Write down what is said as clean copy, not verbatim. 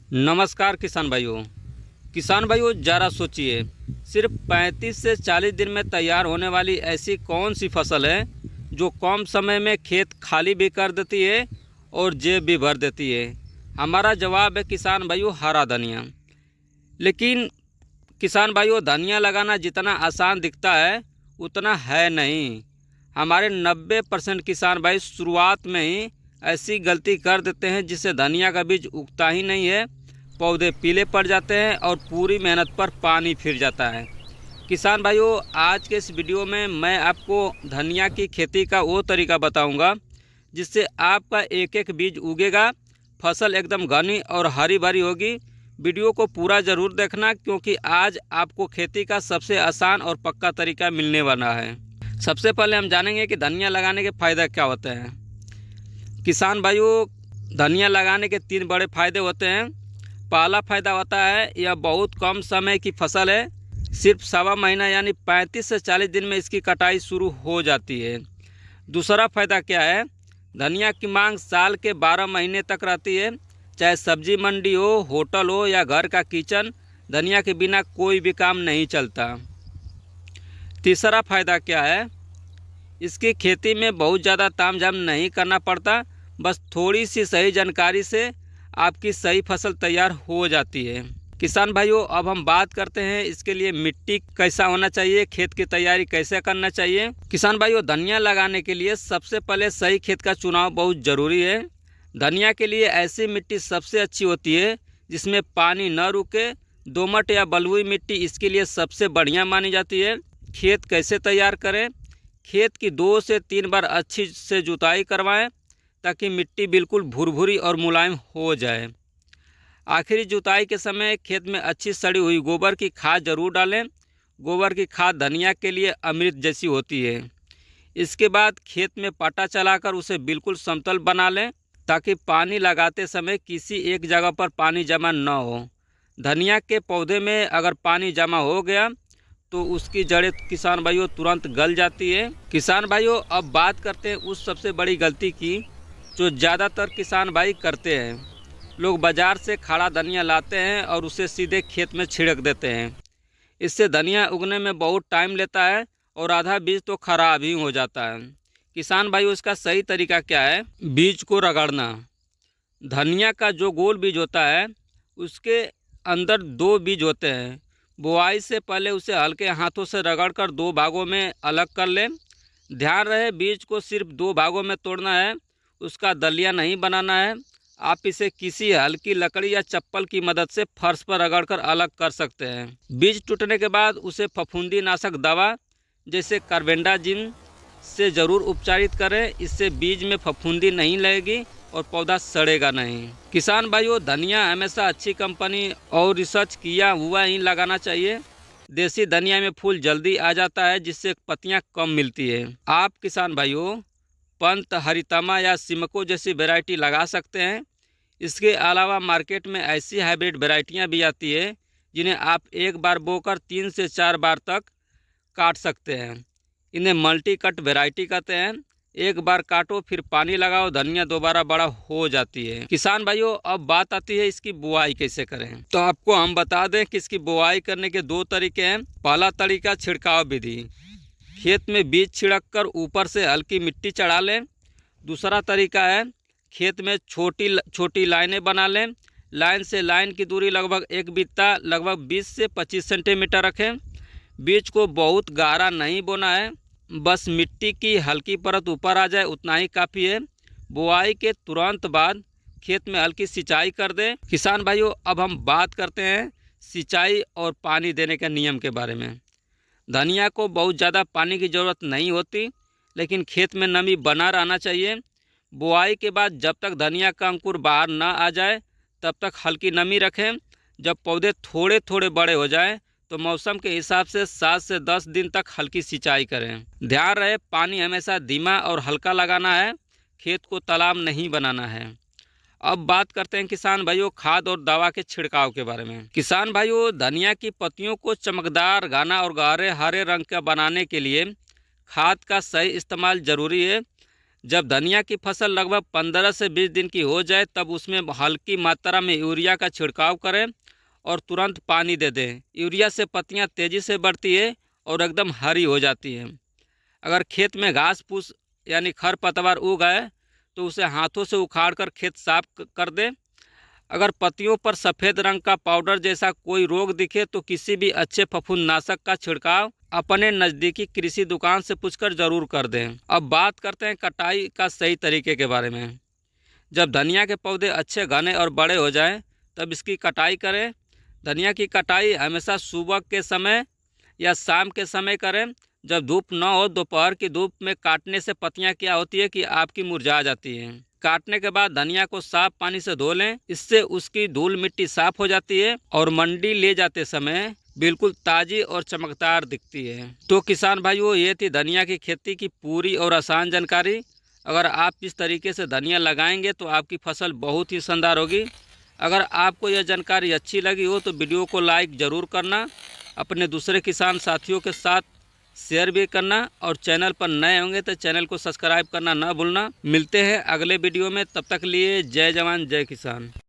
नमस्कार किसान भाइयों ज़रा सोचिए, सिर्फ 35 से 40 दिन में तैयार होने वाली ऐसी कौन सी फसल है जो कम समय में खेत खाली भी कर देती है और जेब भी भर देती है। हमारा जवाब है किसान भाइयों, हरा धनिया। लेकिन किसान भाइयों, धनिया लगाना जितना आसान दिखता है उतना है नहीं। हमारे 90% किसान भाई शुरुआत में ही ऐसी गलती कर देते हैं जिससे धनिया का बीज उगता ही नहीं है, पौधे पीले पड़ जाते हैं और पूरी मेहनत पर पानी फिर जाता है। किसान भाइयों, आज के इस वीडियो में मैं आपको धनिया की खेती का वो तरीका बताऊंगा जिससे आपका एक एक बीज उगेगा, फसल एकदम घनी और हरी भरी होगी। वीडियो को पूरा ज़रूर देखना क्योंकि आज आपको खेती का सबसे आसान और पक्का तरीका मिलने वाला है। सबसे पहले हम जानेंगे कि धनिया लगाने के फ़ायदे क्या होते हैं। किसान भाइयों, धनिया लगाने के 3 बड़े फ़ायदे होते हैं। पहला फ़ायदा होता है, यह बहुत कम समय की फसल है, सिर्फ 1.25 महीना यानी 35 से 40 दिन में इसकी कटाई शुरू हो जाती है। दूसरा फ़ायदा क्या है, धनिया की मांग साल के 12 महीने तक रहती है, चाहे सब्जी मंडी हो, होटल हो या घर का किचन, धनिया के बिना कोई भी काम नहीं चलता। तीसरा फ़ायदा क्या है, इसकी खेती में बहुत ज़्यादा तामझाम नहीं करना पड़ता, बस थोड़ी सी सही जानकारी से आपकी सही फसल तैयार हो जाती है। किसान भाइयों, अब हम बात करते हैं इसके लिए मिट्टी कैसा होना चाहिए, खेत की तैयारी कैसे करना चाहिए। किसान भाइयों, धनिया लगाने के लिए सबसे पहले सही खेत का चुनाव बहुत ज़रूरी है। धनिया के लिए ऐसी मिट्टी सबसे अच्छी होती है जिसमें पानी न रुके। दोमट या बलुई मिट्टी इसके लिए सबसे बढ़िया मानी जाती है। खेत कैसे तैयार करें, खेत की 2 से 3 बार अच्छी से जुताई करवाएं ताकि मिट्टी बिल्कुल भुरभुरी और मुलायम हो जाए। आखिरी जुताई के समय खेत में अच्छी सड़ी हुई गोबर की खाद जरूर डालें। गोबर की खाद धनिया के लिए अमृत जैसी होती है। इसके बाद खेत में पाटा चलाकर उसे बिल्कुल समतल बना लें ताकि पानी लगाते समय किसी एक जगह पर पानी जमा न हो। धनिया के पौधे में अगर पानी जमा हो गया तो उसकी जड़ें किसान भाइयों तुरंत गल जाती है। किसान भाइयों, अब बात करते हैं उस सबसे बड़ी गलती की जो ज़्यादातर किसान भाई करते हैं। लोग बाज़ार से खड़ा धनिया लाते हैं और उसे सीधे खेत में छिड़क देते हैं। इससे धनिया उगने में बहुत टाइम लेता है और आधा बीज तो खराब ही हो जाता है। किसान भाइयों, इसका सही तरीका क्या है, बीज को रगड़ना। धनिया का जो गोल बीज होता है उसके अंदर 2 बीज होते हैं। बुआई से पहले उसे हल्के हाथों से रगड़कर 2 भागों में अलग कर लें। ध्यान रहे, बीज को सिर्फ 2 भागों में तोड़ना है, उसका दलिया नहीं बनाना है। आप इसे किसी हल्की लकड़ी या चप्पल की मदद से फर्श पर रगड़कर अलग कर सकते हैं। बीज टूटने के बाद उसे फफूंदी नाशक दवा जैसे कार्बेंडाजिम से ज़रूर उपचारित करें। इससे बीज में फफूंदी नहीं लगेगी और पौधा सड़ेगा नहीं। किसान भाइयों, धनिया हमेशा अच्छी कंपनी और रिसर्च किया हुआ ही लगाना चाहिए। देसी धनिया में फूल जल्दी आ जाता है जिससे पत्तियां कम मिलती है। आप किसान भाइयों पंत, हरितमा या सिमको जैसी वैरायटी लगा सकते हैं। इसके अलावा मार्केट में ऐसी हाइब्रिड वैरायटियां भी आती है जिन्हें आप एक बार बोकर 3 से 4 बार तक काट सकते हैं। इन्हें मल्टी कट वैरायटी कहते हैं। एक बार काटो फिर पानी लगाओ, धनिया दोबारा बड़ा हो जाती है। किसान भाइयों, अब बात आती है इसकी बुआई कैसे करें। तो आपको हम बता दें कि इसकी बुआई करने के 2 तरीके हैं। पहला तरीका छिड़काव विधि, खेत में बीज छिड़ककर ऊपर से हल्की मिट्टी चढ़ा लें। दूसरा तरीका है, खेत में छोटी छोटी लाइनें बना लें। लाइन से लाइन की दूरी लगभग 1 बित्ता लगभग 20 से 25 सेंटीमीटर रखें। बीज को बहुत गहरा नहीं बोना है, बस मिट्टी की हल्की परत ऊपर आ जाए उतना ही काफ़ी है। बुआई के तुरंत बाद खेत में हल्की सिंचाई कर दें। किसान भाइयों, अब हम बात करते हैं सिंचाई और पानी देने के नियम के बारे में। धनिया को बहुत ज़्यादा पानी की ज़रूरत नहीं होती, लेकिन खेत में नमी बना रहना चाहिए। बुआई के बाद जब तक धनिया का अंकुर बाहर न आ जाए तब तक हल्की नमी रखें। जब पौधे थोड़े थोड़े बड़े हो जाएं तो मौसम के हिसाब से 7 से 10 दिन तक हल्की सिंचाई करें। ध्यान रहे, पानी हमेशा धीमा और हल्का लगाना है, खेत को तालाब नहीं बनाना है। अब बात करते हैं किसान भाइयों खाद और दवा के छिड़काव के बारे में। किसान भाइयों, धनिया की पत्तियों को चमकदार, घना और गहरे हरे रंग का बनाने के लिए खाद का सही इस्तेमाल जरूरी है। जब धनिया की फसल लगभग 15 से 20 दिन की हो जाए तब उसमें हल्की मात्रा में यूरिया का छिड़काव करें और तुरंत पानी दे दें। यूरिया से पत्तियां तेज़ी से बढ़ती है और एकदम हरी हो जाती हैं। अगर खेत में घास फूस यानी खरपतवार उग आए तो उसे हाथों से उखाड़कर खेत साफ कर दें। अगर पत्तियों पर सफ़ेद रंग का पाउडर जैसा कोई रोग दिखे तो किसी भी अच्छे फफूंदनाशक का छिड़काव अपने नज़दीकी कृषि दुकान से पूछकर ज़रूर कर दें। अब बात करते हैं कटाई का सही तरीके के बारे में। जब धनिया के पौधे अच्छे घने और बड़े हो जाएं तब इसकी कटाई करें। धनिया की कटाई हमेशा सुबह के समय या शाम के समय करें जब धूप न हो। दोपहर की धूप में काटने से पत्तियां क्या होती है कि आपकी मुरझा जाती हैं। काटने के बाद धनिया को साफ पानी से धो लें, इससे उसकी धूल मिट्टी साफ हो जाती है और मंडी ले जाते समय बिल्कुल ताज़ी और चमकदार दिखती है। तो किसान भाइयों, ये थी धनिया की खेती की पूरी और आसान जानकारी। अगर आप इस तरीके से धनिया लगाएंगे तो आपकी फसल बहुत ही शानदार होगी। अगर आपको यह जानकारी अच्छी लगी हो तो वीडियो को लाइक ज़रूर करना, अपने दूसरे किसान साथियों के साथ शेयर भी करना और चैनल पर नए होंगे तो चैनल को सब्सक्राइब करना ना भूलना। मिलते हैं अगले वीडियो में, तब तक लिए जय जवान जय किसान।